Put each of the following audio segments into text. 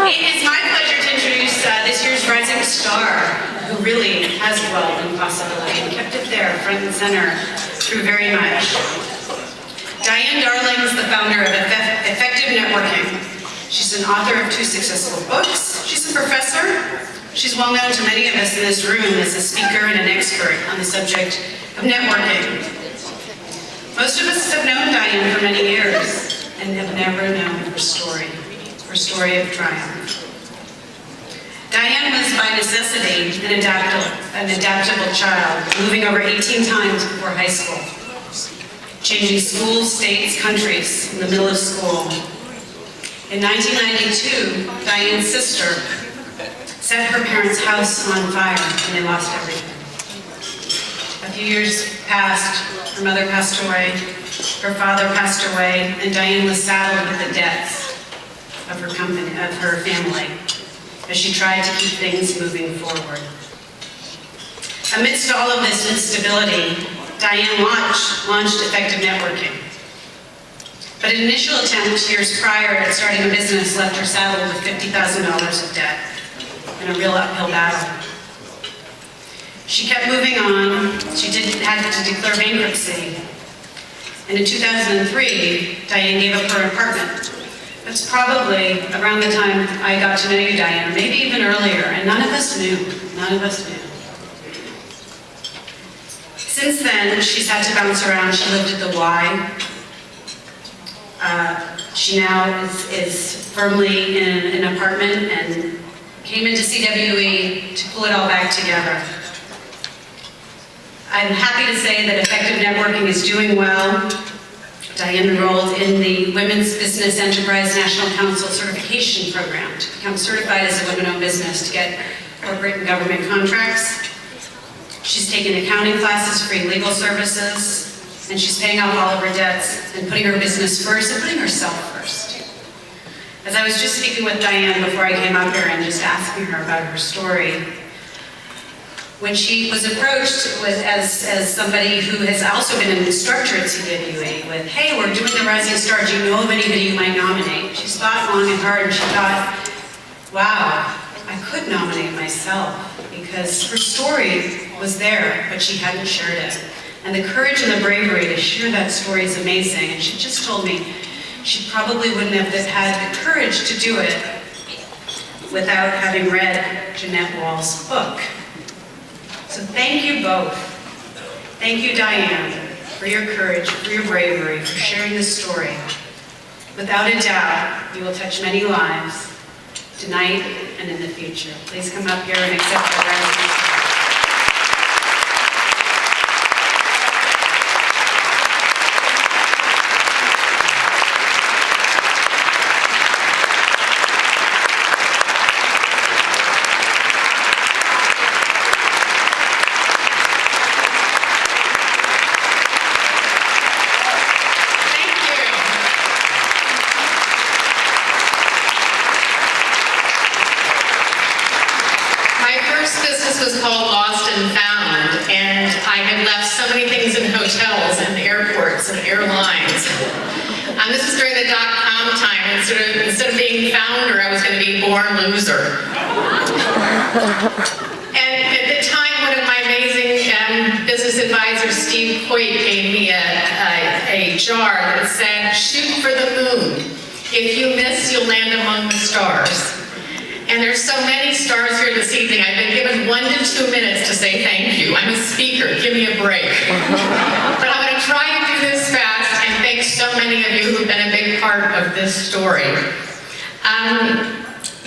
It is my pleasure to introduce this year's rising star, who really has dwelled in possibility and kept it there, front and center, through very much. Diane Darling is the founder of Effective Networking. She's an author of 2 successful books. She's a professor. She's well known to many of us in this room as a speaker and an expert on the subject of networking. Most of us have known Diane for many years and have never known her story of triumph. Diane was by necessity an adaptable child, moving over 18 times before high school, changing schools, states, countries in the middle of school. In 1992, Diane's sister set her parents' house on fire and they lost everything. A few years passed, her mother passed away, her father passed away, and Diane was saddled with the debts of her family, as she tried to keep things moving forward. Amidst all of this instability, Diane launched Effective Networking. But an initial attempt years prior at starting a business left her saddled with $50,000 of debt in a real uphill battle. She kept moving on. She had to declare bankruptcy. And in 2003, Diane gave up her apartment. That's probably around the time I got to know you, Diane, maybe even earlier, and none of us knew. Since then, she's had to bounce around. She lived at the Y. She now is firmly in an apartment and came into CWE to pull it all back together. I'm happy to say that Effective Networking is doing well. Diane enrolled in the Women's Business Enterprise National Council Certification Program to become certified as a women-owned business to get corporate and government contracts. She's taken accounting classes, free legal services, and she's paying off all of her debts and putting her business first and putting herself first. As I was just speaking with Diane before I came up here and just asking her about her story, when she was approached as somebody who has also been an instructor at CWA with, hey, we're doing the Rising Star, do you know of anybody you might nominate? She thought long and hard and she thought, wow, I could nominate myself because her story was there, but she hadn't shared it. And the courage and the bravery to share that story is amazing. And she just told me she probably wouldn't have had the courage to do it without having read Jeanette Wall's book. So thank you both. Thank you, Diane, for your courage, for your bravery, for sharing this story. Without a doubt, you will touch many lives tonight and in the future. Please come up here and accept the Rising Star. Was called Lost and Found, and I had left so many things in hotels and airports and airlines. This was during the .com time. Instead of being founder, I was going to be born loser. And at the time, one of my amazing business advisors, Steve Coit, gave me a jar that said, shoot for the moon. If you miss, you'll land among the stars. And there's so many stars here this evening. I've been given 1 to 2 minutes to say thank you. I'm a speaker, give me a break. But I'm gonna try to do this fast and thank so many of you who've been a big part of this story.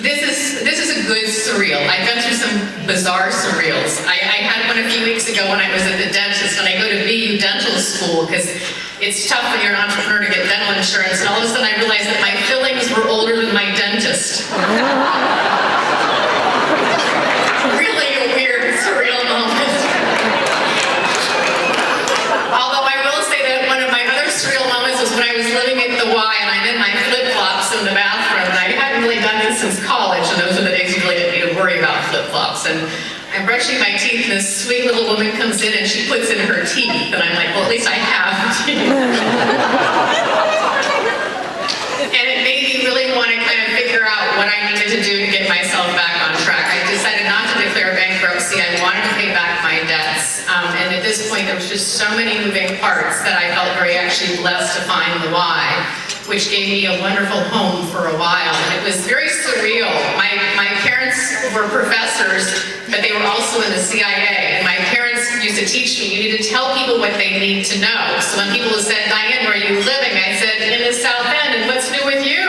This is a good surreal. I've been through some bizarre surreals. I had one a few weeks ago when I was at the dentist, and I go to BU dental school because it's tough when you're an entrepreneur to get dental insurance, and all of a sudden I realized that my fillings were older than my dentist. Really a weird, surreal moment. Although I will say that one of my other surreal moments was when I was living at the Y and I'm in my flip-flops in the bathroom, and I hadn't really done this since college, and those are the days you really didn't need to worry about flip-flops. And I'm brushing my teeth, and this sweet little woman comes in and she puts in her teeth, and I'm like, well, at least I have teeth. And it made me really want to kind of figure out what I needed to do to get myself back on track. I decided not to declare bankruptcy. I wanted to pay back my debts. And at this point, there was just so many moving parts that I felt very actually blessed to find the why, which gave me a wonderful home for a while. And it was very surreal. My parents were professors, but they were also in the CIA. And my parents used to teach me, you need to tell people what they need to know. So when people said, Diane, where are you living? I said, in the South End, and what's new with you?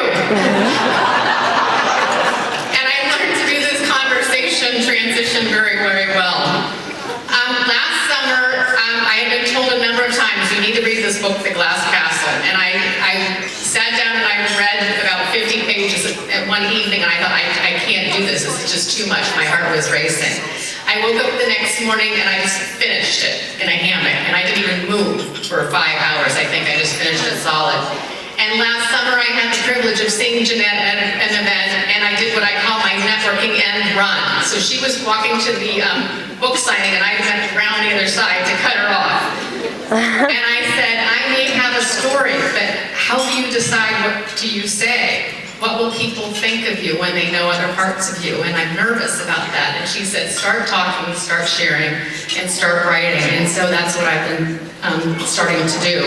And I learned to do this conversation transition very, very well. Last summer, I had been told a number of times, you need to read this book, The Glass Castle. And I sat down and I read about 50 pages at one evening, and I thought, I can't do this. This is just too much. My heart was racing. I woke up the next morning and I just finished it in a hammock, and I didn't even move for 5 hours. I think I just finished it solid. And last summer I had the privilege of seeing Jeanette at an event, and I did what I call my networking end run. So she was walking to the book signing, and I went around the other side to cut her off. And I said, I may have a story, but how do you decide what do you say? What will people think of you when they know other parts of you? And I'm nervous about that. And she said, start talking, start sharing, and start writing. And so that's what I've been starting to do.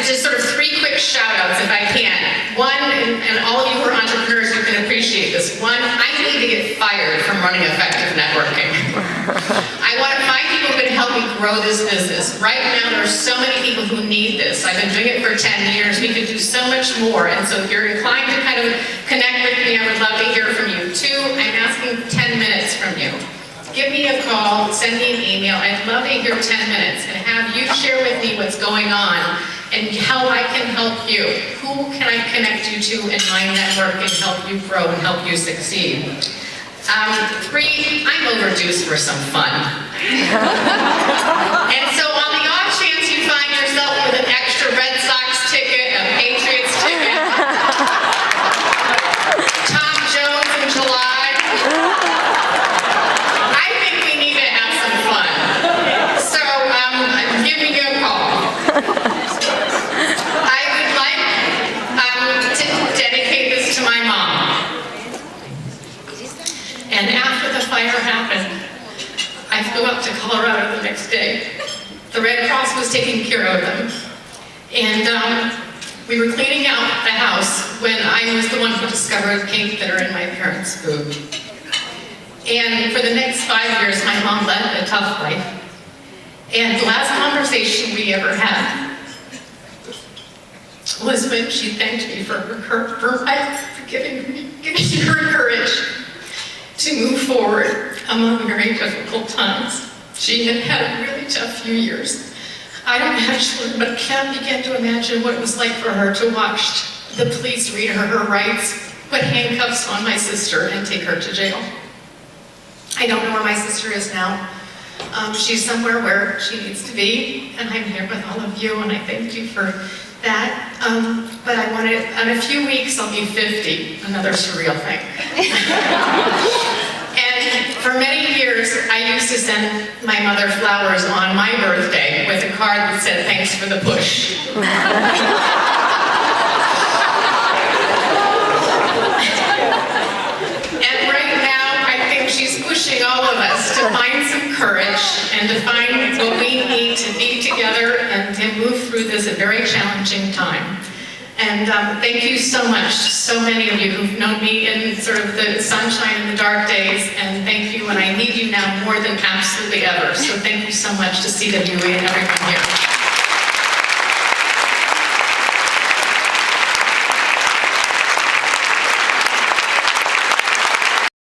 Just sort of 3 quick shout outs if I can. One, and all of you who are entrepreneurs, you can appreciate this. One, I need to get fired from running effective networking. I want to find people who can help me grow this business. Right now, there are so many people who need this. I've been doing it for 10 years. We could do so much more. And so if you're inclined to kind of connect with me, I would love to hear from you. 2, I'm asking 10 minutes from you. Give me a call, send me an email. I'd love to hear 10 minutes and have you share with me what's going on and how I can help you. Who can I connect you to in my network and help you grow and help you succeed? 3, I'm overdue for some fun. And so on the off chance you find yourself with an extra Red Sox ticket, a Patriots ticket, Tom Jones in July, I think we need to have some fun. So give me a call. I would like to dedicate this to my mom. And after the fire happened, I flew up to Colorado the next day. The Red Cross was taking care of them. And we were cleaning out the house when I was the one who discovered paint thinner in my parents' food. And for the next 5 years, my mom led a tough life. And the last conversation we ever had was when she thanked me for giving her courage to move forward among very difficult times. She had had a really tough few years. I don't actually, but can't begin to imagine what it was like for her to watch the police read her rights, put handcuffs on my sister, and take her to jail. I don't know where my sister is now. She's somewhere where she needs to be, and I'm here with all of you, and I thank you for that. But I wanted, in a few weeks, I'll be 50, another surreal thing. And for many years, I used to send my mother flowers on my birthday with a card that said, thanks for the push. And right now, I think she's pushing all of us to find some courage and to find what we need to be together and to move through this a very challenging time. And thank you so much, so many of you who've known me in sort of the sunshine and the dark days, and thank you, and I need you now more than absolutely ever. So thank you so much to CWE and everyone here.